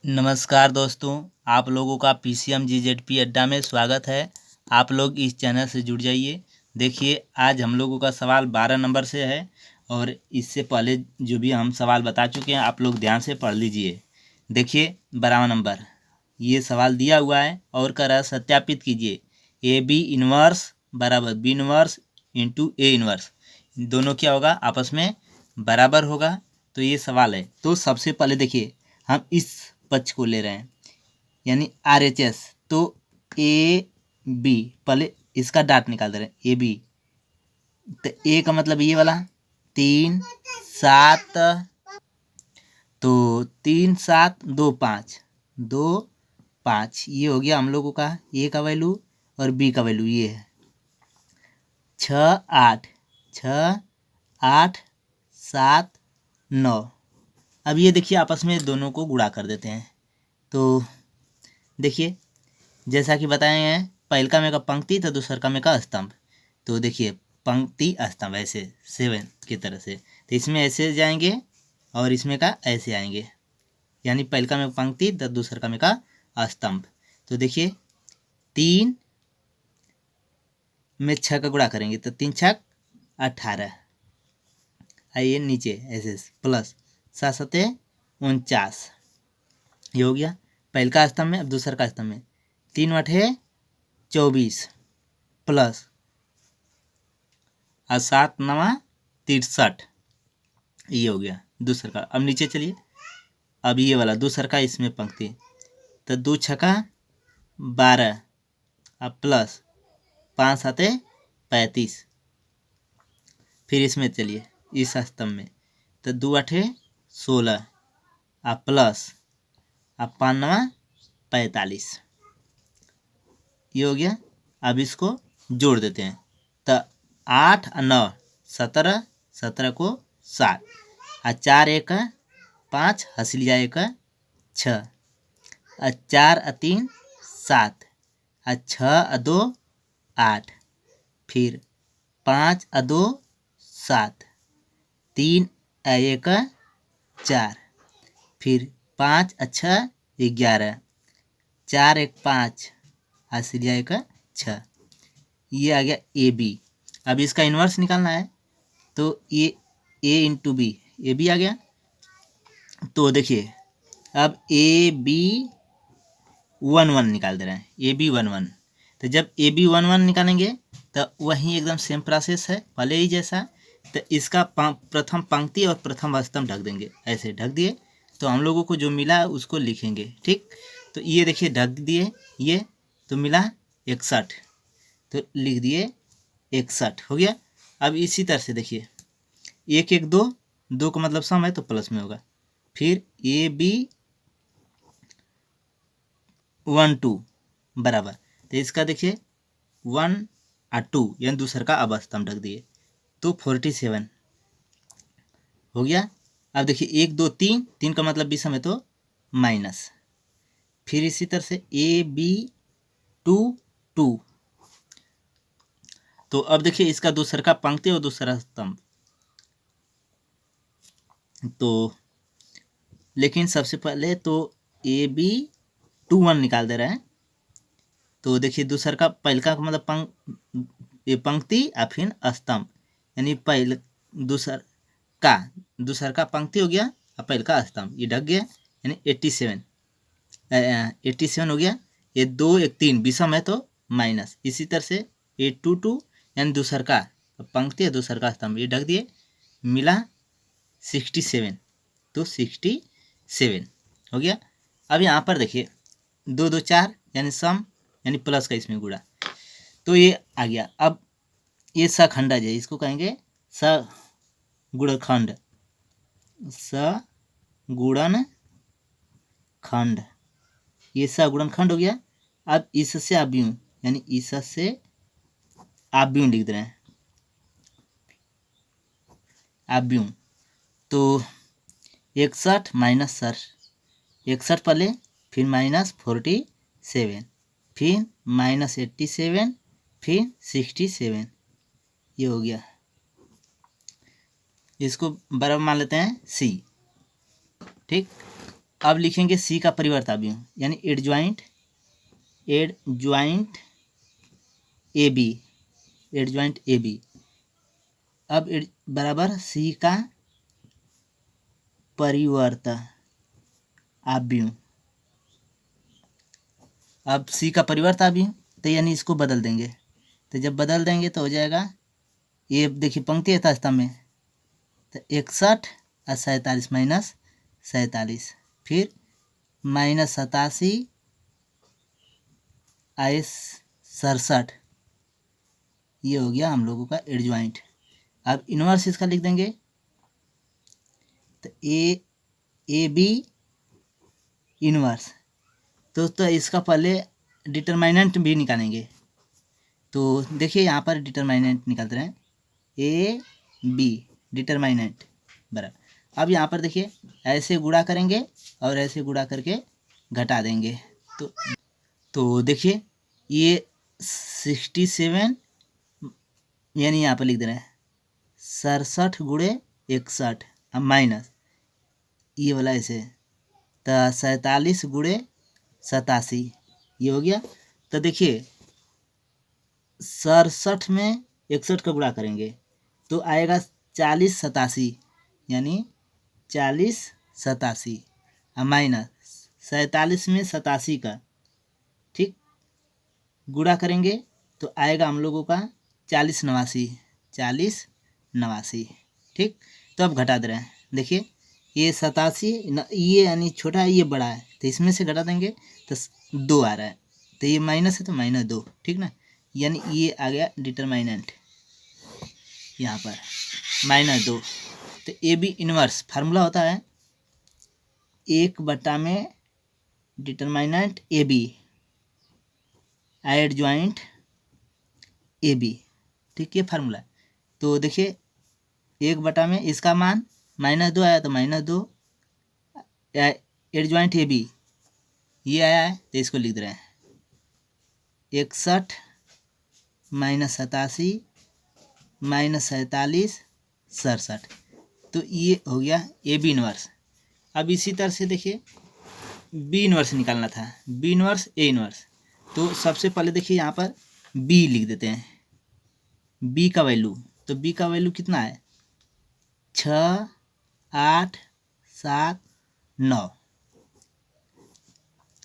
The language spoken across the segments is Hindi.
नमस्कार दोस्तों, आप लोगों का पीसीएम जीजेडपी अड्डा में स्वागत है। आप लोग इस चैनल से जुड़ जाइए। देखिए, आज हम लोगों का सवाल 12 नंबर से है और इससे पहले जो भी हम सवाल बता चुके हैं आप लोग ध्यान से पढ़ लीजिए। देखिए 12वां नंबर, ये सवाल दिया हुआ है और कह रहा है सत्यापित कीजिए ए बी इनवर्स बराबर B inverse into A inverse, दोनों क्या होगा, आपस में बराबर होगा। तो ये सवाल है। तो सबसे पहले देखिए, हम इस पक्ष को ले रहे हैं यानी RHS। तो ए बी, पहले इसका डाट निकाल दे रहे हैं ए बी। तो ए का मतलब ये वाला 3 7, तो 3 7 2 5 2 5, ये हो गया हम लोगों का ए का वैल्यू और बी का वैल्यू ये है 6 8 6 8 7 9। अब ये देखिए आपस में दोनों को गुणा कर देते हैं। तो देखिए, जैसा कि बताए हैं, पहलका में का पंक्ति तो दूसर में का स्तंभ। तो देखिए पंक्ति स्तंभ ऐसे 7 की तरह से, तो इसमें ऐसे जाएंगे और इसमें का ऐसे आएंगे, यानी पहलका में पंक्ति तो दूसर में का स्तंभ। तो देखिए 3 में 6 का गुणा करेंगे तो 3 6 18, आइए नीचे ऐसे प्लस 7 7 49, ये हो गया पहल का स्तंभ में। अब दूसर का स्तंभ में 3 8 24 प्लस 7 9 63, ये हो गया दूसर का। अब नीचे चलिए, अब ये वाला दूसर का इसमें पंक्ति, तो 2 6 12, अब प्लस 5 7 35। फिर इसमें चलिए इस स्तंभ में, तो 2 8 16, अब प्लस अब 5 9 45, ये हो गया। अब इसको जोड़ देते हैं, तो 8 9 17, 17 को 7, 4 1 5, हंस लिया 1 6, 4 3 7, 6 2 8, फिर 5 2 7, 3 1 4, फिर 5 6 11, 4 1 5, हंस लिया 1 6, ये आ गया ए बी। अब इसका इन्वर्स निकालना है, तो ये ए इंटू बी, ए बी आ गया। तो देखिए अब ए बी 1 1 निकाल दे रहे हैं, ए बी 1 1। तो जब ए बी 1 1 निकालेंगे तो वहीं एकदम सेम प्रोसेस है पहले ही जैसा। तो इसका प्रथम पंक्ति और प्रथम स्तंभ ढक देंगे, ऐसे ढक दिए तो हम लोगों को जो मिला उसको लिखेंगे। ठीक, तो ये देखिए ढक दिए, ये तो मिला 61, तो लिख दिए 61, हो गया। अब इसी तरह से देखिए 1 1 2, 2 का मतलब सम है तो प्लस में होगा। फिर ए बी 1 2 बराबर, तो इसका देखिए 1 और 2 यानी दूसर का अब स्तंभ ढक दिए, तो 47 हो गया। अब देखिए 1 2 3, 3 का मतलब विषम है तो माइनस। फिर इसी तरह से ए बी 2 2, तो अब देखिए इसका दूसर का पंक्ति और दूसरा स्तंभ। तो लेकिन सबसे पहले तो ए बी 2 1 निकाल दे रहे हैं। तो देखिए दूसर का पहल का मतलब ये पंक्ति और फिर स्तंभ, यानी पहले दूसर का पंक्ति हो गया और पहल का स्तंभ, ये ढक गया, यानी 87 हो गया। ये 2 1 3 विषम है तो माइनस। इसी तरह से 8 2 2 यानी दूसर का पंक्ति है दूसर का स्तंभ, ये ढक दिए, मिला 67, तो 67 हो गया। अब यहाँ पर देखिए 2 2 4 यानी सम, यानी प्लस का इसमें गुणा, तो ये आ गया। अब ये सखंडज है, इसको कहेंगे सगुणखंड, सगुणन खंड, ये सगुणनखंड हो गया। अब इससे अव्यूह, यानी इससे अव्यूह लिख दे रहे हैं, अव्यूह। तो 61 माइनस 61 पहले, फिर माइनस 47, फिर माइनस 87, फिर 67, ये हो गया। इसको बराबर मान लेते हैं सी। ठीक, अब लिखेंगे सी का परिवर्त अवयव यानी adjoint A B, adjoint A B. अब बराबर सी का परिवर्त अवयव। अब सी का परिवर्त अवयव तो यानी इसको बदल देंगे, तो जब बदल देंगे तो हो जाएगा, ये देखिए पंक्ति है था स्तंभ में, तो 61 और 47 माइनस 47, फिर माइनस 87 आइस 67, ये हो गया हम लोगों का एडज्वाइंट। अब इनवर्स इसका लिख देंगे, तो ए बी इनवर्स, तो इसका पहले डिटरमाइनेंट भी निकालेंगे। तो देखिए यहाँ पर डिटरमाइनेंट निकालते रहे, ए बी डिटरमाइनेंट बराबर। अब यहाँ पर देखिए ऐसे गुणा करेंगे और ऐसे गुणा करके घटा देंगे, तो देखिए ये 67 यानी यहाँ पर लिख दे रहे हैं 67 गुणे 61, अब माइनस ये वाला ऐसे, तो 47 गुणे 87, ये हो गया। तो देखिए 67 में 61 का गुणा करेंगे तो आएगा 40 87, यानी 40 87, और माइनस 47 में 87 का, ठीक, गुणा करेंगे तो आएगा हम लोगों का 40 89, ठीक। तो अब घटा दे रहे हैं, देखिए ये 87 ये यानी छोटा है, ये बड़ा है, तो इसमें से घटा देंगे तो 2 आ रहा है, तो ये माइनस है तो -2, ठीक ना, यानी ये आ गया डिटरमाइनेंट यहाँ पर -2। तो ए बी इनवर्स फार्मूला होता है 1 में determinant A B adjoint A B, ठीक, ये फार्मूला। तो देखिए 1 में इसका मान -2 आया तो -2, एडज्वाइंट ए बी ये आया है तो इसको लिख दे रहे हैं 61 माइनस 87 माइनस 47 67, तो ये हो गया ए बी इनवर्स। अब इसी तरह से देखिए बी इनवर्स निकालना था, बी इनवर्स ए इनवर्स, तो सबसे पहले देखिए यहाँ पर बी लिख देते हैं, बी का वैल्यू, तो बी का वैल्यू कितना है 6 8 7 9,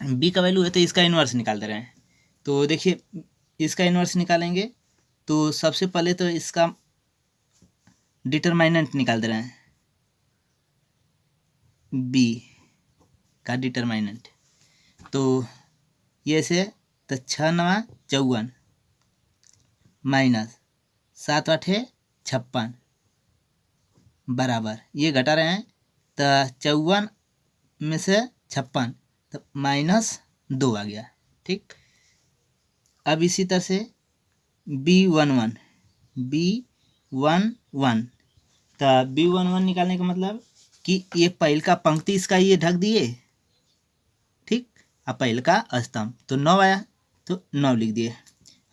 बी का वैल्यू है तो इसका इन्वर्स निकाल दे रहे हैं। तो देखिए इसका इन्वर्स निकालेंगे तो सबसे पहले तो इसका डिटरमाइनेंट निकाल दे रहे हैं, बी का डिटरमाइनेंट, तो ये से तो 6 9 54 माइनस 7 8 56 बराबर, ये घटा रहे हैं तो 54 में से 56 तो -2 आ गया, ठीक। अब इसी तरह से B11 तो B11 निकालने का मतलब कि ये पहल का पंक्ति इसका ये ढक दिए, ठीक, अब पहल का स्तंभ तो 9 आया तो 9 लिख दिए।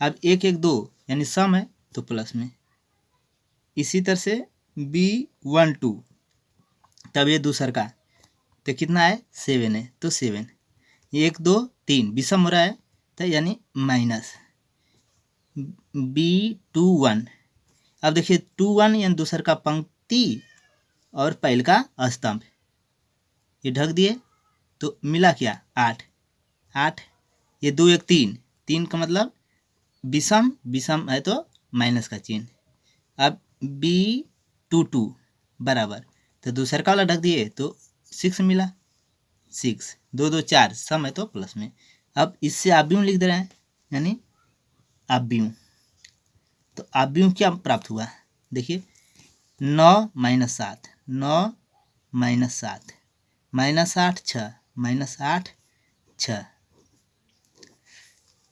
अब 1 1 2 यानी सम है तो प्लस में, इसी तरह से B12 तब ये दूसर का तो कितना है 7 है तो 7, 1 2 3 विषम हो रहा है तो यानी माइनस B21। अब देखिए 21 यानी दूसर का पंक्ति और पहल का स्तंभ ये ढक दिए तो मिला क्या 8 8, ये 2 1 3 3 का मतलब विषम है तो माइनस का चिन्ह। अब B22 बराबर, तो दूसर का वाला ढक दिए तो 6 मिला, 6 2 2 4 सम है तो प्लस में। अब इससे आव्यूह लिख दे रहे हैं, यानी आव्यूह, तो आव्यूह क्या प्राप्त हुआ, देखिए 9 - 7 9 - 7 -8 6 -8 6,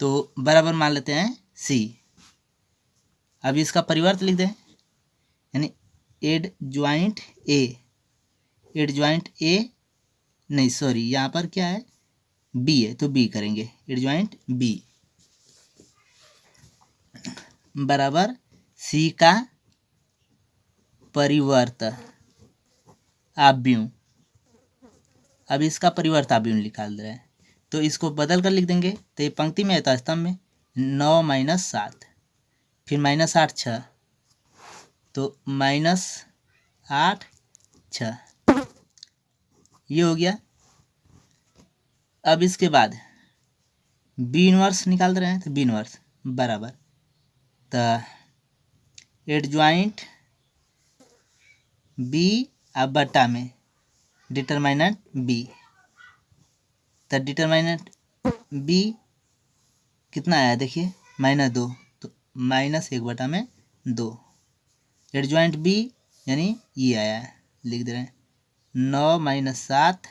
तो बराबर मान लेते हैं सी। अब इसका परिवर्त लिख दें, यानी एडज्वाइंट ए नहीं सॉरी यहाँ पर क्या है बी है तो बी करेंगे, एडज्वाइंट बी बराबर सी का परिवर्त आव्यूह अब इसका परिवर्त अभिन्न निकाल रहे हैं, तो इसको बदल कर लिख देंगे। तो ये पंक्ति में है तो स्तंभ में 9 माइनस 7, फिर माइनस 8 6, तो माइनस 8 6, ये हो गया। अब इसके बाद बी इनवर्स निकाल रहे हैं, तो बी इनवर्स बराबर तो एडजॉइंट बी अब बटा में डिटरमाइनेंट बी, तो डिटरमाइनेंट बी कितना आया देखिए -2, तो -1/2। एडजॉइंट बी यानी ये आया है, लिख दे रहे हैं 9 माइनस 7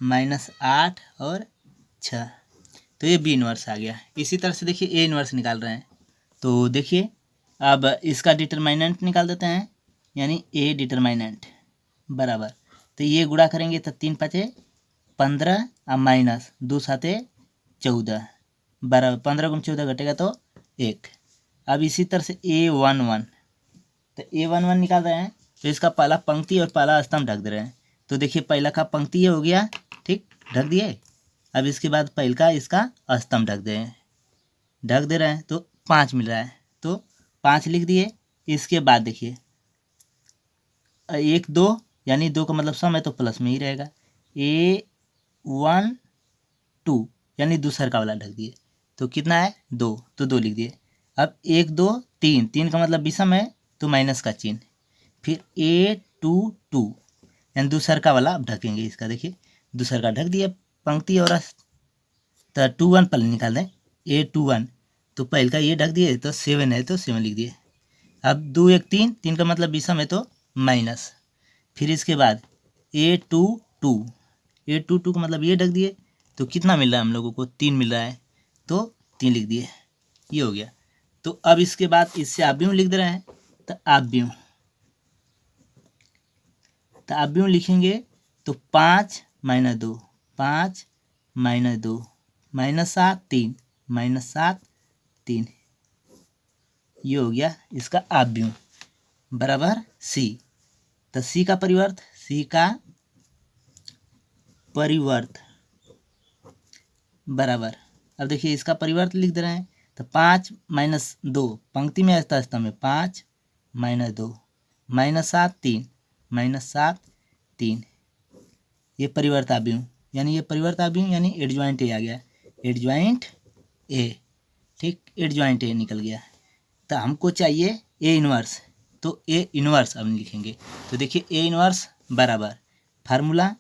माइनस 8 और 6, तो ये बी इनवर्स आ गया। इसी तरह से देखिए ए इनवर्स निकाल रहे हैं, तो देखिए अब इसका डिटरमाइनेंट निकाल देते हैं, यानी ए डिटरमाइनेंट बराबर, तो ये गुणा करेंगे तो 3 5 15 और माइनस 2 7 14 बराबर 15 गुण 14 घटेगा तो 1। अब इसी तरह से A11, तो A11 निकाल रहे हैं, तो इसका पहला पंक्ति और पहला स्तंभ ढक दे रहे हैं। तो देखिए पहला का पंक्ति ये हो गया, ठीक ढक दिए। अब इसके बाद पहला का इसका स्तंभ ढक दे रहे हैं, तो 5 मिल रहा है, तो 5 लिख दिए। इसके बाद देखिए 1 2 यानी 2 का मतलब सम है, तो प्लस में ही रहेगा। A1 2 यानी दूसरा का वाला ढक दिए, तो कितना है 2, तो 2 लिख दिए। अब 1 2 3, 3 का मतलब विषम है, तो माइनस का चिन्ह। फिर A2 2 यानी दूसरा का वाला अब ढकेंगे इसका, देखिए दूसरा का ढक दिया पंक्ति और तो 2 1 पहले निकाल दें। A21 तो पहले का ये ढक दिए, तो 7 है तो 7 लिख दिए। अब 2 1 3, 3 का मतलब विषम है, तो माइनस। फिर इसके बाद A22 का मतलब ये ढक दिए, तो कितना मिल रहा है हम लोगों को 3 मिल रहा है, तो 3 लिख दिए, ये हो गया। तो अब इसके बाद इससे अव्यय लिख दे रहे हैं, तो अव्यय लिखेंगे तो 5 माइनस 2 5 माइनस 2 -7 3 -7 3, ये हो गया इसका अव्यय बराबर सी। तो सी का परिवर्त बराबर, अब देखिए इसका परिवर्त लिख दे रहे हैं, तो 5 माइनस 2 पंक्ति में आता स्तंभ में 5 माइनस 2 -7 3 -7 3, ये परिवर्त अव्यय यानी यानी एडजॉइंट ए आ गया, एडजॉइंट ए, ठीक एडजॉइंट ए निकल गया। तो हमको चाहिए ए इनवर्स, तो ए इनवर्स अब लिखेंगे। तो देखिए ए इनवर्स बराबर फार्मूला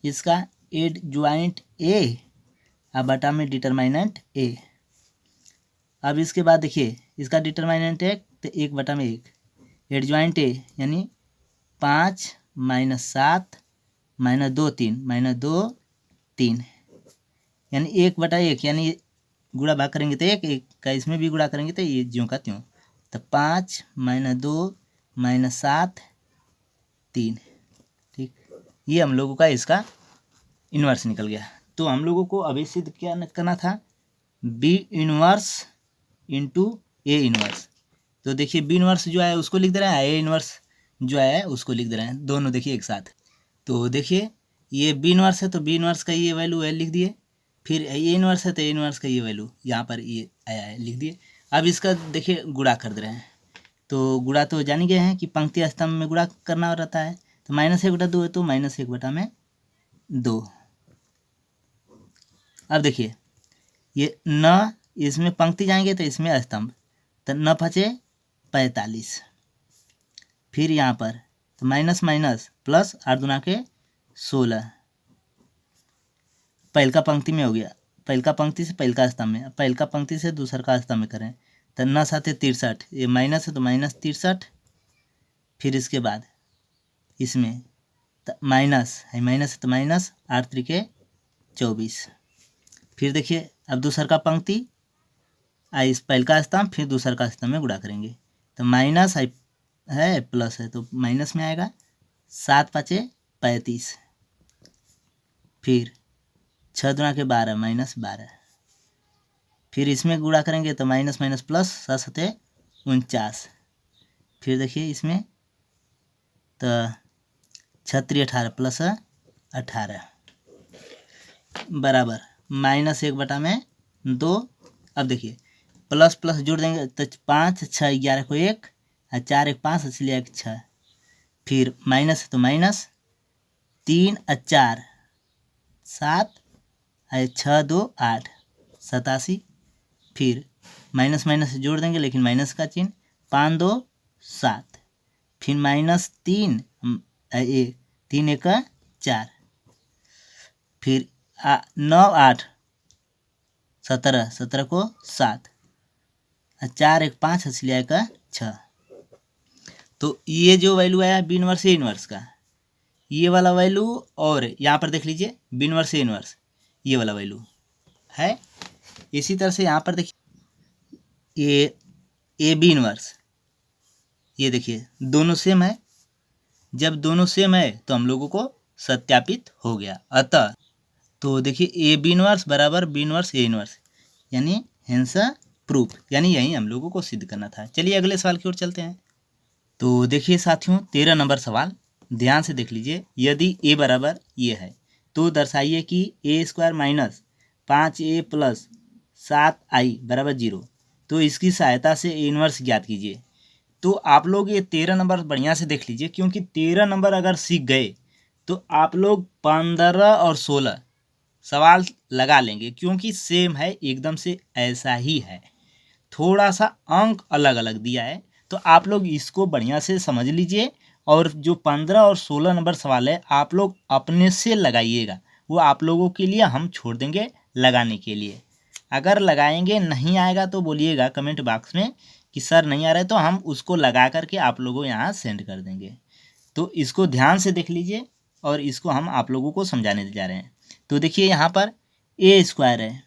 इसका एडजॉइंट ए अब बटा में डिटरमाइनेंट ए। अब इसके बाद देखिए इसका डिटरमाइनेंट 1, तो 1/1 एडजॉइंट ए यानी 5 माइनस 7 -2 3 यानी 1/1, यानी गुणा भाग करेंगे तो 1 का इसमें भी गुणा करेंगे तो ये ज्यों का त्यों, तो 5 - 2 -7 3, ठीक ये हम लोगों का इसका इन्वर्स निकल गया। तो हम लोगों को अभी सिद्ध क्या करना था, B inverse into A inverse. तो देखिए बी इनवर्स जो है उसको लिख दे रहे हैं, ए इनवर्स जो है उसको लिख दे रहे हैं, दोनों देखिए एक साथ। तो देखिए ये बी इनवर्स है, तो बी इनवर्स का ये वैल्यू है लिख दिए। फिर ए इनवर्स है, तो ए इनवर्स का ये वैल्यू यहाँ पर ये आया है लिख दिए। अब इसका देखिए गुणा कर दे रहे हैं, तो गुणा तो जान गए हैं कि पंक्ति स्तंभ में गुणा करना रहता है। तो -1/2 है, तो -1/2। अब देखिए ये न इसमें पंक्ति जाएंगे तो इसमें स्तंभ, तो 9 5 45, फिर यहाँ पर तो माइनस माइनस प्लस 8 दूना के 16, पहल का पंक्ति में हो गया, पहल का पंक्ति से पहल का स्तंभ में, पहल का पंक्ति से दूसर का स्तंभ में करें तो 9 7 63, ये माइनस है तो -63, फिर इसके बाद इसमें तो माइनस है तो -8 3 24, फिर देखिए अब दूसर का पंक्ति इस पहल का स्तंभ फिर दूसर का स्तंभ में गुणा करेंगे, तो माइनस है प्लस है तो माइनस में आएगा, 7 5 35, फिर 6 दूना के 12 -12, फिर इसमें गुणा करेंगे तो माइनस माइनस प्लस 7 7 49, फिर देखिए इसमें तो 6 3 18 प्लस 18, बराबर -1/2। अब देखिए प्लस प्लस जोड़ देंगे तो 5 6 11 को 1 और 4 1 5 इसलिए 1 6। फिर माइनस है तो माइनस 3 और 4 7 और 6 2 8 87। फिर माइनस माइनस से जोड़ देंगे लेकिन माइनस का चिन्ह 5 2 7। फिर -3 3 1 4। फिर 9 8 17 17 को 7 और 4 1 5 इसलिए आएगा 6। तो ये जो वैल्यू आया बी इनवर्स ए इनवर्स का, ये वाला वैल्यू और यहाँ पर देख लीजिए बी इनवर्स ए इनवर्स ये वाला वैल्यू है। इसी तरह से यहाँ पर देखिए ए बी इनवर्स, ये देखिए दोनों सेम है। जब दोनों सेम है तो हम लोगों को सत्यापित हो गया। अतः तो देखिए ए बी इनवर्स बराबर बी इनवर्स ए इनवर्स, यानी हेंस प्रूफ, यानी यही हम लोगों को सिद्ध करना था। चलिए अगले सवाल की ओर चलते हैं। तो देखिए साथियों 13 नंबर सवाल ध्यान से देख लीजिए। यदि ए बराबर ये है तो दर्शाइए कि A² minus 5A plus 7I बराबर 0। तो इसकी सहायता से ए इनवर्स ज्ञात कीजिए। तो आप लोग ये 13 नंबर बढ़िया से देख लीजिए, क्योंकि 13 नंबर अगर सीख गए तो आप लोग 15 और 16 सवाल लगा लेंगे, क्योंकि सेम है, एकदम से ऐसा ही है, थोड़ा सा अंक अलग अलग दिया है। तो आप लोग इसको बढ़िया से समझ लीजिए और जो 15 और 16 नंबर सवाल है आप लोग अपने से लगाइएगा, वो आप लोगों के लिए हम छोड़ देंगे लगाने के लिए। अगर लगाएंगे नहीं आएगा तो बोलिएगा कमेंट बॉक्स में कि सर नहीं आ रहा है, तो हम उसको लगा करके आप लोगों यहाँ सेंड कर देंगे। तो इसको ध्यान से देख लीजिए और इसको हम आप लोगों को समझाने जा रहे हैं। तो देखिए यहाँ पर A² है,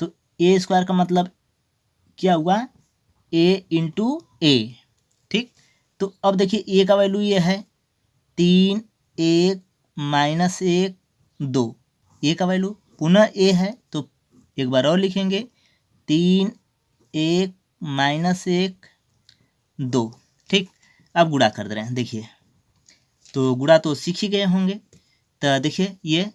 तो A² का मतलब क्या हुआ, A इंटू ए। ठीक, तो अब देखिए ए का वैल्यू ये है 3 1 -1 2। ए का वैल्यू पुनः ए है तो एक बार और लिखेंगे 3 1 -1 2। ठीक, अब गुणा कर दे रहे हैं। देखिए तो गुणा तो सीख ही गए होंगे। तो देखिए ये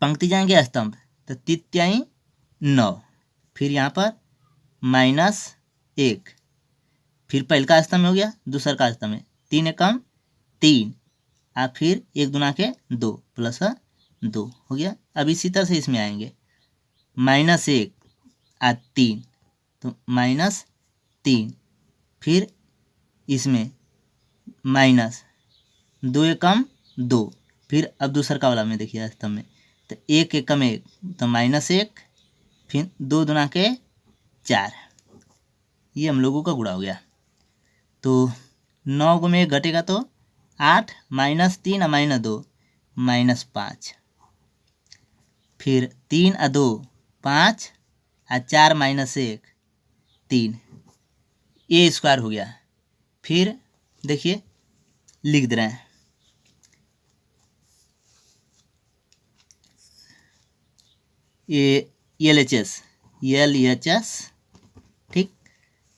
पंक्ति जाएंगे स्तंभ, तो तित्याई 9, फिर यहाँ पर -1, फिर पहल का स्तंभ हो गया, दूसरा का स्तंभ है 3 एकम 3 और फिर 1 दूना के 2 प्लस 2 हो गया। अब इसी तरह से इसमें आएंगे -1 और 3 तो -3, फिर इसमें -2 एकम 2, फिर अब दूसरा का वाला में देखिए स्तंभ में तो 1 एकम 1 तो -1, फिर 2 दूना के 4, ये हम लोगों का गुणा हो गया। तो 9 में घटेगा तो 8 -3 और -2 -5, फिर 3 और 2 5 और 4 -1 3, A² हो गया। फिर देखिए लिख दे रहे हैं ये LHS। ठीक,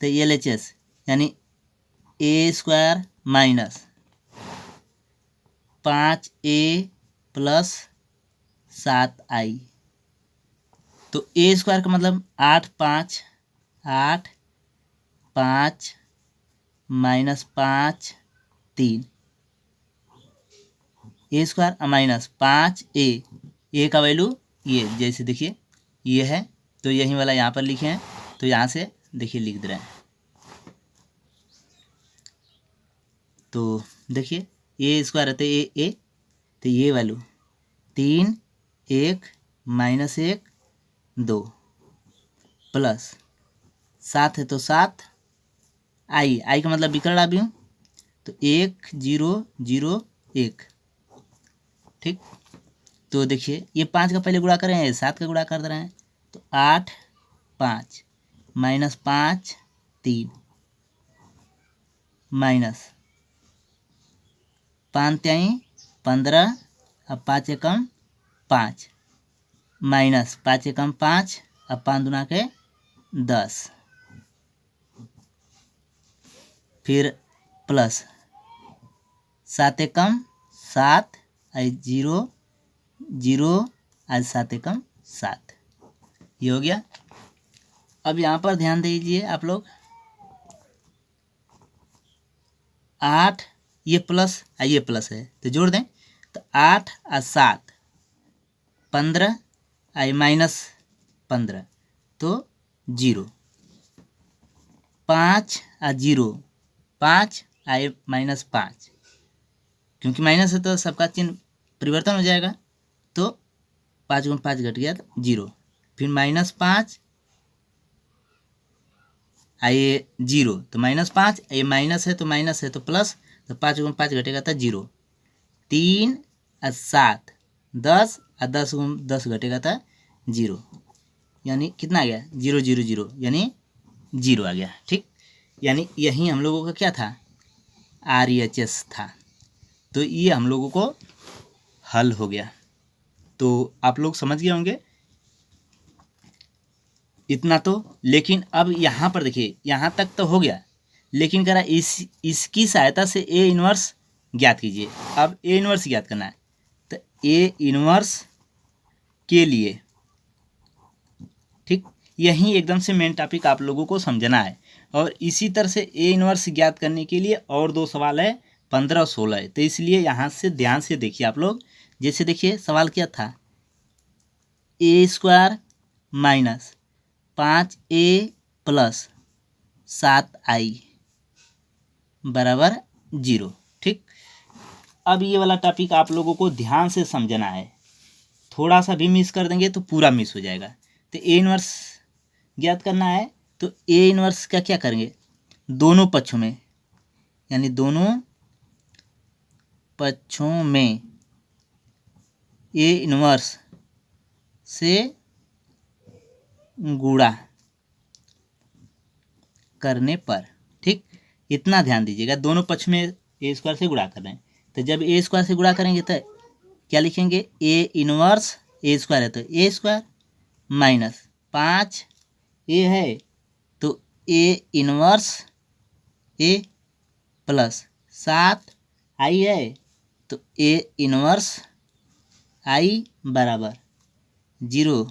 तो LHS यानी A² minus 5A plus 7I। तो A² का मतलब 8 5 8 5 -5 3, A² माइनस 5A का वैल्यू ये जैसे देखिए ये है, तो यही वाला यहाँ पर लिखे हैं, तो यहाँ से देखिए लिख दे रहे हैं। तो देखिए A² रहते ए, तो ये वैल्यू 3 1 -1 2 प्लस 7 है तो 7 आई का मतलब विकर्ण अवयव, तो 1 0 0 1। ठीक, तो देखिए ये 5 का पहले गुणा कर रहे हैं, 7 का गुणा कर दे रहे हैं, तो 8 5 -5 3 माइनस 5 15 अब 5 एकम 5 माइनस 5 एकम 5 अब 5 दूना के 10, फिर प्लस 7 एकम 7 0 जीरो आज 7 एकम 7, ये हो गया। अब यहाँ पर ध्यान दीजिए आप लोग, 8 ये प्लस है तो जोड़ दें, तो 8 और 7 15 आई -15 तो 0, 5 और 0 5 आई -5, क्योंकि माइनस है तो सबका चिन्ह परिवर्तन हो जाएगा, तो 5 गुण 5 घट गया तो 0, फिर -5 आइए 0 तो -5, ये माइनस है तो प्लस, तो 5 गुण 5 घटेगा तो 0, 3 और 7 10 और 10 गुण 10 घटेगा था 0, यानी कितना आ गया 0 0 0, यानी 0 आ गया। ठीक, यानी यही हम लोगों का क्या था, RHS था। तो ये हम लोगों को हल हो गया। तो आप लोग समझ गए होंगे इतना तो। लेकिन अब यहाँ पर देखिए, यहाँ तक तो हो गया, लेकिन कह रहा इसकी सहायता से ए इनवर्स ज्ञात कीजिए। अब ए इनवर्स ज्ञात करना है, तो ए इनवर्स के लिए, ठीक, यही एकदम से मेन टॉपिक आप लोगों को समझना है। और इसी तरह से ए इनवर्स ज्ञात करने के लिए और 2 सवाल है, 15 और 16 है। तो इसलिए यहाँ से ध्यान से देखिए आप लोग। जैसे देखिए सवाल क्या था, a² minus 5a plus 7i बराबर 0। ठीक, अब ये वाला टॉपिक आप लोगों को ध्यान से समझना है, थोड़ा सा भी मिस कर देंगे तो पूरा मिस हो जाएगा। तो ए इनवर्स ज्ञात करना है, तो ए इनवर्स का क्या करेंगे, दोनों पक्षों में, यानी दोनों पक्षों में ए इनवर्स से गुणा करने पर। ठीक, इतना ध्यान दीजिएगा, दोनों पक्ष में a² से गुणा कर रहे हैं। तो जब a² से गुणा करेंगे तो क्या लिखेंगे, ए इनवर्स a² है तो a² माइनस 5 ए है तो ए इनवर्स ए प्लस 7 आई है तो ए इनवर्स आई बराबर 0।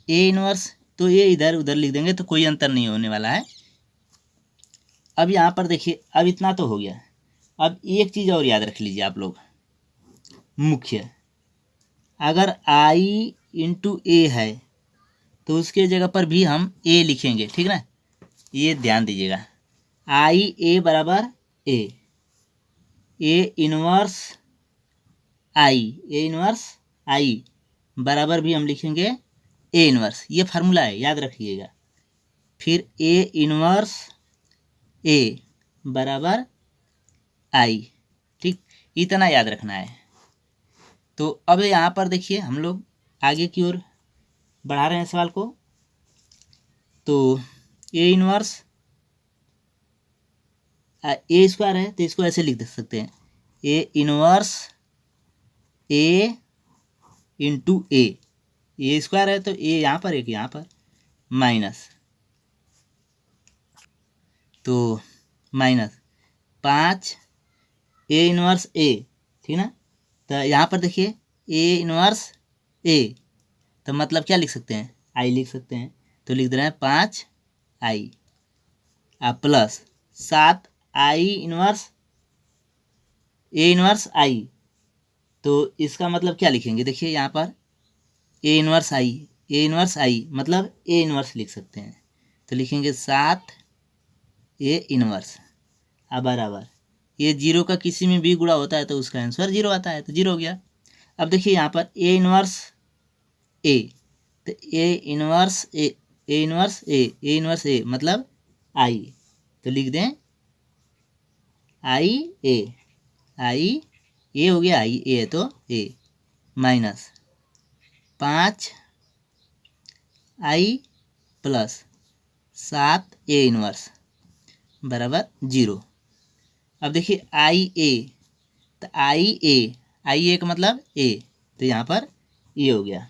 ए इनवर्स तो ये इधर उधर लिख देंगे तो कोई अंतर नहीं होने वाला है। अब यहाँ पर देखिए, अब इतना तो हो गया। अब एक चीज़ और याद रख लीजिए आप लोग, मुख्य, अगर आई इंटू ए है तो उसके जगह पर भी हम ए लिखेंगे। ठीक ना, ये ध्यान दीजिएगा, आई ए बराबर ए इनवर्स आई बराबर भी हम लिखेंगे ए इनवर्स, ये फार्मूला है, याद रखिएगा। फिर ए इनवर्स ए बराबर आई। ठीक, इतना याद रखना है। तो अब यहाँ पर देखिए हम लोग आगे की ओर बढ़ा रहे हैं सवाल को। तो ए इनवर्स a² है तो इसको ऐसे लिख सकते हैं, A inverse A into a² है तो ए यहाँ पर एक यहाँ पर माइनस, तो माइनस 5 ए इनवर्स ए। ठीक ना, तो यहाँ पर देखिए ए इनवर्स ए, तो मतलब क्या लिख सकते हैं, आई लिख सकते हैं। तो लिख दे रहे हैं 5 I plus 7 I inverse A inverse I. तो इसका मतलब क्या लिखेंगे, देखिए यहाँ पर ए इनवर्स आई मतलब ए इनवर्स लिख सकते हैं। तो लिखेंगे 7 ए इनवर्स बराबर, ये 0 का किसी में भी गुणा होता है तो उसका आंसर 0 आता है, तो 0 हो गया। अब देखिए यहाँ पर ए इनवर्स ए, तो ए इनवर्स ए मतलब आई, तो लिख दें आई ए हो गया, आई ए है तो A minus 5 I plus 7 A inverse बराबर 0। अब देखिए आई ए, तो आई ए का मतलब ए, तो यहाँ पर ए हो गया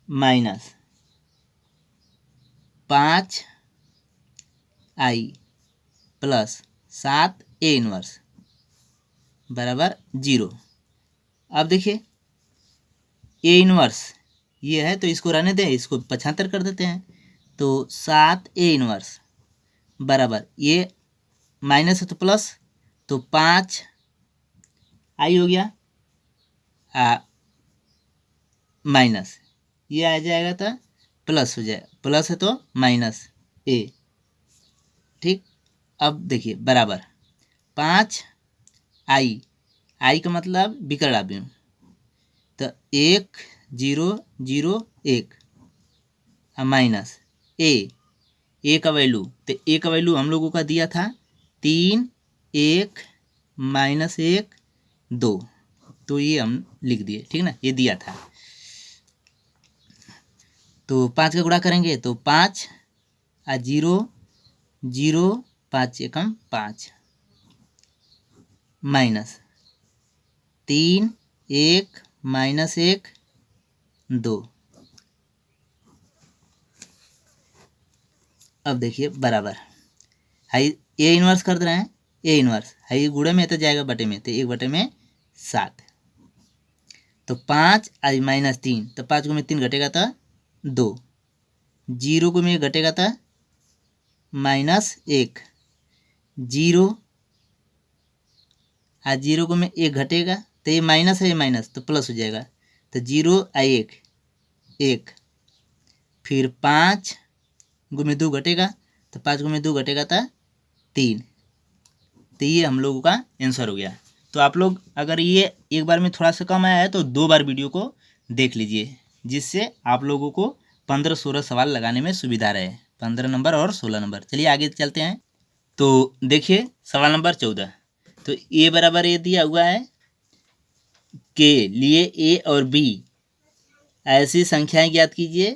minus 5 I plus 7 A inverse बराबर 0। अब देखिए ए इनवर्स ये है तो इसको रहने दें, इसको 75 कर देते हैं। तो 7 ए इनवर्स बराबर ये माइनस है तो प्लस, तो 5 आई हो गया माइनस, ये आ जाएगा तो प्लस हो जाए, प्लस है तो माइनस ए। ठीक, अब देखिए बराबर 5 आई, आई का मतलब विकर्ण अवयव, तो 1 0 0 1 माइनस ए का वैल्यू, तो ए का वैल्यू हम लोगों का दिया था 3 1 माइनस 1 2, तो ये हम लिख दिए, ठीक ना, ये दिया था। तो 5 का गुणा करेंगे तो 5 0 0 5 एकम 5 माइनस 3 1 माइनस 1 2। अब देखिए बराबर हाई ए इनवर्स कर दे रहे हैं, ए इनवर्स हाई गुणे में तो जाएगा बटे में, तो 1 बटे में 7, तो 5 आई माइनस 3, तो 5 को में 3 घटेगा तो 2, 0 को में घटेगा तो माइनस 1, 0 0 को में 1 घटेगा तो ये माइनस है, ये माइनस तो प्लस हो जाएगा, तो 0 आई 1 1, फिर 5 गुमे 2 घटेगा, तो 5 गुमे 2 घटेगा तो 3, तो ये हम लोगों का आंसर हो गया। तो आप लोग अगर ये एक बार में थोड़ा सा कम आया है तो 2 बार वीडियो को देख लीजिए, जिससे आप लोगों को 15-16 सवाल लगाने में सुविधा रहे, 15 नंबर और 16 नंबर। चलिए आगे चलते हैं। तो देखिए सवाल नंबर 14, तो ए बराबर ये दिया हुआ है के लिए ए और बी ऐसी संख्याएं ज्ञात कीजिए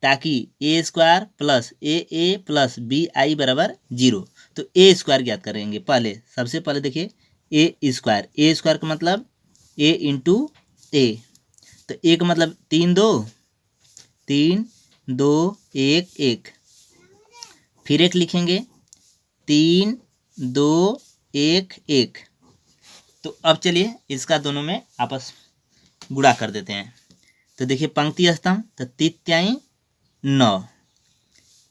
ताकि A square plus A plus B I बराबर 0। तो ए स्क्वायर ज्ञात करेंगे पहले, सबसे पहले देखिए ए स्क्वायर का मतलब ए इंटू ए, तो ए का मतलब 3 2 1 1, फिर एक लिखेंगे 3 2 1 1। तो अब चलिए इसका दोनों में आपस गुणा कर देते हैं। तो देखिए पंक्ति स्तंभ, तो 3 9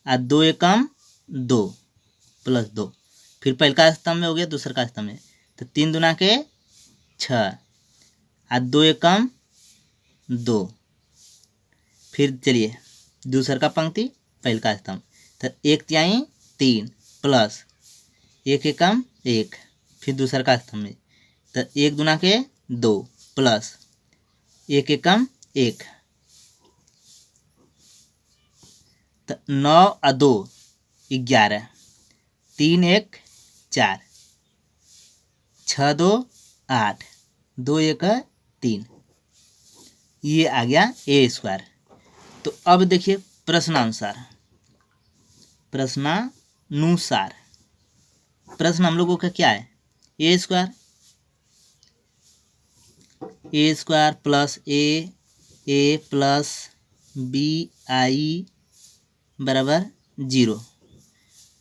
और 2 एकम 2 प्लस 2, फिर पहले का स्तंभ में हो गया, दूसरा का स्तंभ में, तो 3 दूना के 6 और 2 एकम 2, फिर चलिए दूसरा का पंक्ति पहले का स्तंभ, तो 1 3 प्लस 1 एकम 1, फिर दूसरा का स्तंभ में, तो 1 दूना के 2 प्लस 1 एकम 1, तो 9 और 2 11, 3 1 4, 6 2 8, 2 1 3, ये आ गया ए स्क्वायर। तो अब देखिए प्रश्नानुसार प्रश्न हम लोगों का क्या है, A square plus A plus B I बराबर 0।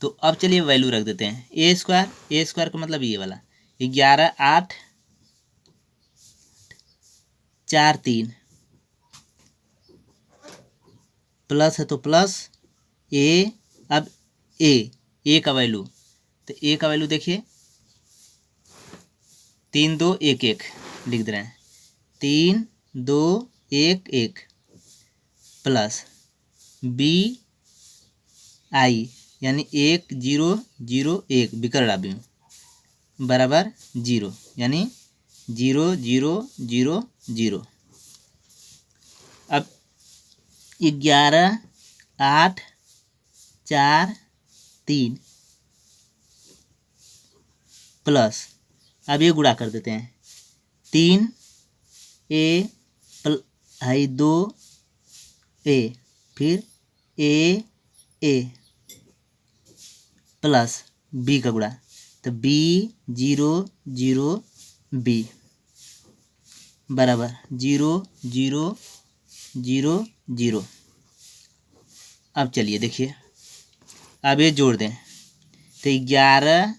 तो अब चलिए वैल्यू रख देते हैं, ए स्क्वायर का मतलब ये वाला 11 8 4 3 प्लस है तो प्लस ए, अब ए का वैल्यू, तो ए का वैल्यू देखिए 3 2 1 1 लिख दे रहे हैं, 3 2 1 1 प्लस बी आई यानी 1 0 0 1 विकर्ण अवयव बराबर 0, यानी 0 0 0 0। अब 11 8 4 3 प्लस, अब ये गुणा कर देते हैं, 3 ए आई 2 ए, फिर ए प्लस बी का गुणा, तो बी 0 0 बी बराबर 0 0 0 0। अब चलिए देखिए अब ये जोड़ दें, तो 11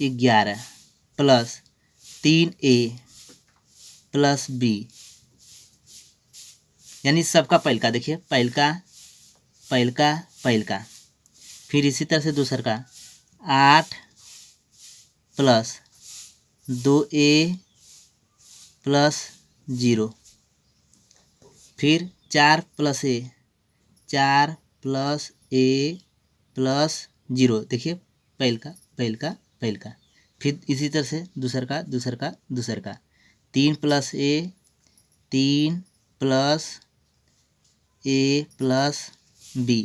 11 प्लस 3a प्लस b, यानी सबका पहिलका। देखिए पहिलका पहिलका पहिलका। फिर इसी तरह से दूसर का 8 प्लस 2a प्लस 0, फिर 4 plus a, 4 plus a plus 0। देखिए पहिलका पहिलका पहिलका। फिर इसी तरह से दूसर का दूसर का दूसर का 3 plus a, 3 plus a plus b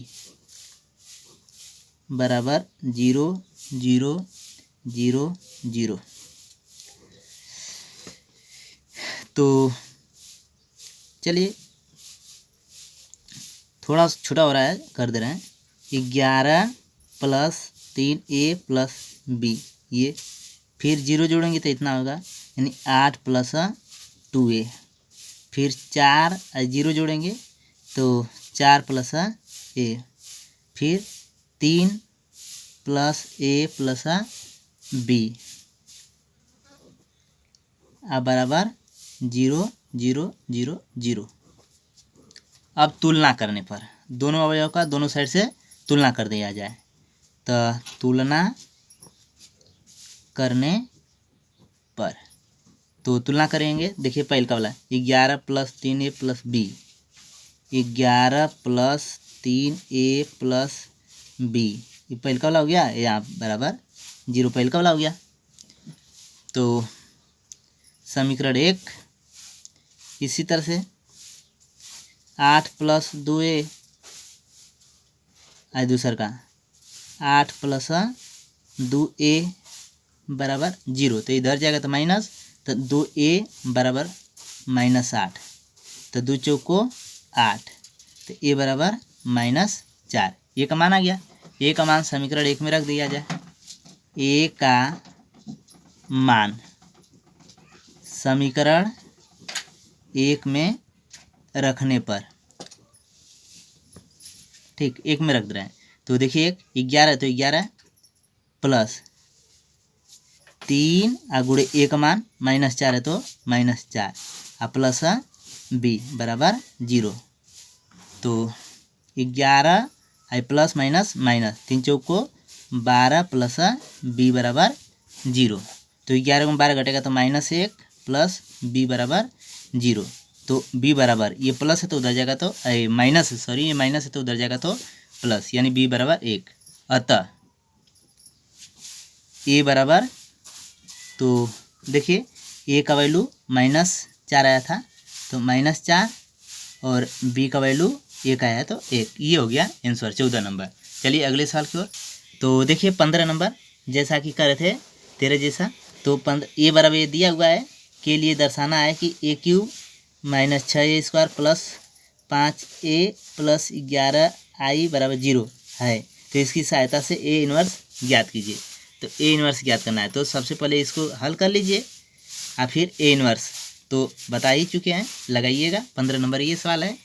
बराबर 0 0 0 0। तो चलिए थोड़ा छोटा हो रहा है, कर दे रहे हैं। 11 प्लस 3a प्लस b, ये फिर 0 जोड़ेंगे तो इतना होगा, यानी 8 प्लस 2a। फिर 4 0 जोड़ेंगे तो 4 प्लस a, फिर 3 प्लस a प्लस b बराबर 0 0 0 0। अब तुलना करने पर दोनों अवयव का दोनों साइड से तुलना कर दिया जाए, तो तुलना करने पर तो तुलना करेंगे। देखिए पहले का वाला 11 plus 3a plus b, 11 plus 3a plus b, ये पहले का वाला हो गया, यहाँ बराबर 0 पहले का वाला हो गया। तो समीकरण 1 इसी तरह से 8 प्लस 2a दूसर का 8 प्लस 2a बराबर 0, तो इधर जाएगा तो माइनस, तो 2a बराबर -8, तो 2 चौको 8, तो a बराबर -4। ये का मान आ गया। a का मान समीकरण 1 में रख दिया जाए। a का मान समीकरण 1 में रखने पर, ठीक 1 में रख दे रहे हैं। तो देखिए 11, तो 11 प्लस 3 गुणे a का मान -4 है तो -4 प्लस b बराबर 0। तो 11 प्लस माइनस माइनस, 3 चौको 12 प्लस b बराबर 0। तो 11 में 12 घटेगा तो -1 प्लस b बराबर 0। तो b बराबर, ये प्लस है तो उधर जाएगा तो माइनस, सॉरी ये माइनस है तो उधर जाएगा तो प्लस, यानी b बराबर 1। अतः a बराबर, तो देखिए a का वैल्यू -4 आया था तो -4, और b का वैल्यू 1 आया तो 1। ये हो गया आंसर 14 नंबर। चलिए अगले सवाल की ओर। तो देखिए 15 नंबर जैसा कि कर रहे थे तेरे जैसा, तो a बराबर ये दिया हुआ है, के लिए दर्शाना है कि a³ -6a² plus 5a plus 11i बराबर 0 है। तो इसकी सहायता से a इनवर्स ज्ञात कीजिए। तो a इनवर्स ज्ञात करना है, तो सबसे पहले इसको हल कर लीजिए और फिर a इनवर्स तो बता ही चुके हैं, लगाइएगा। 15 नंबर ये सवाल है,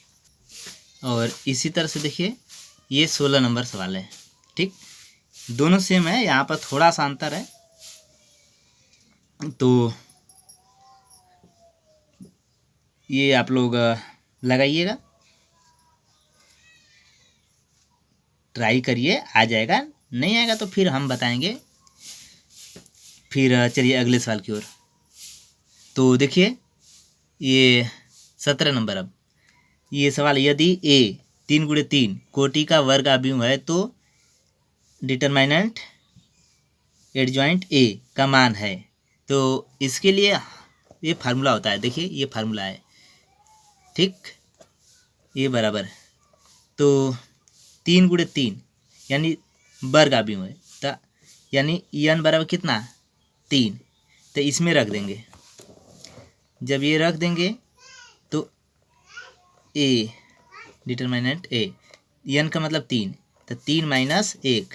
और इसी तरह से देखिए ये 16 नंबर सवाल है। ठीक, दोनों सेम है, यहाँ पर थोड़ा सा अंतर है, तो ये आप लोग लगाइएगा, ट्राई करिए, आ जाएगा, नहीं आएगा तो फिर हम बताएंगे। फिर चलिए अगले सवाल की ओर। तो देखिए ये 17 नंबर। अब ये सवाल, यदि a 3 गुणे 3 कोटि का वर्ग अभिव्यंग है तो डिटरमिनेंट एडजॉइंट a का मान है। तो इसके लिए ये फार्मूला होता है, देखिए ये फार्मूला है, ठीक, ये बराबर, तो 3 गुणे 3 यानी वर्ग अभिव्यंग है, तो यानी n बराबर कितना 3, तो इसमें रख देंगे। जब ये रख देंगे तो a डिटरमिनेंट a, n का मतलब 3, तो 3 माइनस 1,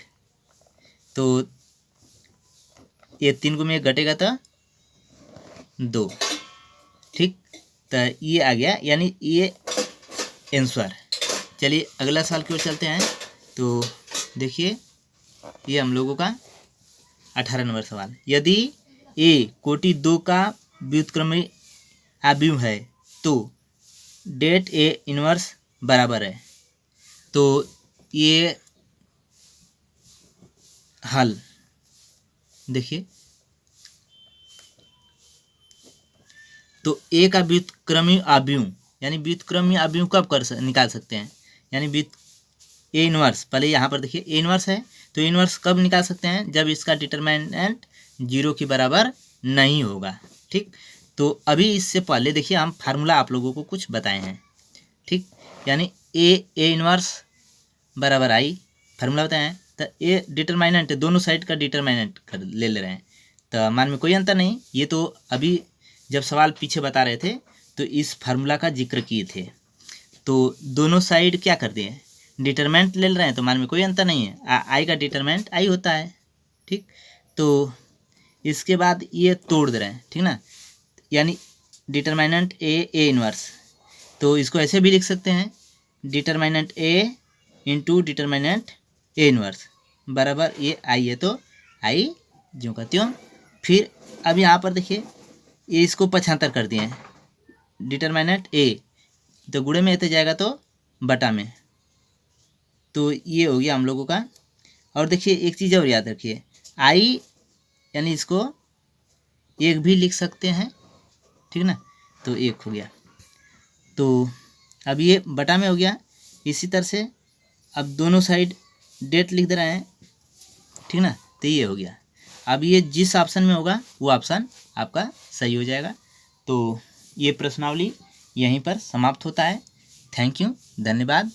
तो ये 3 को में घटेगा तो 2, ठीक, तो ये आ गया, यानी ये आंसर। चलिए अगला सवाल की ओर चलते हैं। तो देखिए ये हम लोगों का 18 नंबर सवाल, यदि ए कोटि 2 का व्युत्क्रमी अवयव है तो डेट ए इनवर्स बराबर है। तो ये हल देखिए, तो ए का व्युत्क्रमी अवयव यानी व्युत्क्रमी अवयव कब निकाल सकते हैं, यानी ए इनवर्स, पहले यहाँ पर देखिए ए इनवर्स है तो इनवर्स कब निकाल सकते हैं, जब इसका डिटरमिनेंट 0 के बराबर नहीं होगा। ठीक, तो अभी इससे पहले देखिए हम फार्मूला आप लोगों को कुछ बताए हैं। ठीक, यानी ए इनवर्स बराबर आई फार्मूला बताए हैं। तो ए डिटरमिनेंट दोनों साइड का डिटरमिनेंट ले रहे हैं, तो मान में कोई अंतर नहीं। ये तो अभी जब सवाल पीछे बता रहे थे तो इस फार्मूला का जिक्र किए थे। तो दोनों साइड क्या कर दिए, डिटरमिनेंट ले रहे हैं, तो मान में कोई अंतर नहीं है। आई का डिटरमिनेंट आई होता है। ठीक, तो इसके बाद ये तोड़ दे रहे हैं, ठीक ना, यानी डिटरमिनेंट ए इनवर्स, तो इसको ऐसे भी लिख सकते हैं, determinant A into determinant A inverse बराबर ये आई है तो आई ज्यों का त्यों। फिर अब यहाँ पर देखिए ये इसको 75 कर दिए हैं, डिटरमिनेंट ए तो गुणे में ऐसे जाएगा तो बटा में, तो ये हो गया हम लोगों का। और देखिए एक चीज़ और याद रखिए, आई यानी इसको एक भी लिख सकते हैं, ठीक ना, तो एक हो गया। तो अब ये बटा में हो गया। इसी तरह से अब दोनों साइड डेट लिख दे रहे हैं, ठीक ना, तो ये हो गया। अब ये जिस ऑप्शन में होगा वो ऑप्शन आपका सही हो जाएगा। तो ये प्रश्नावली यहीं पर समाप्त होता है। थैंक यू, धन्यवाद।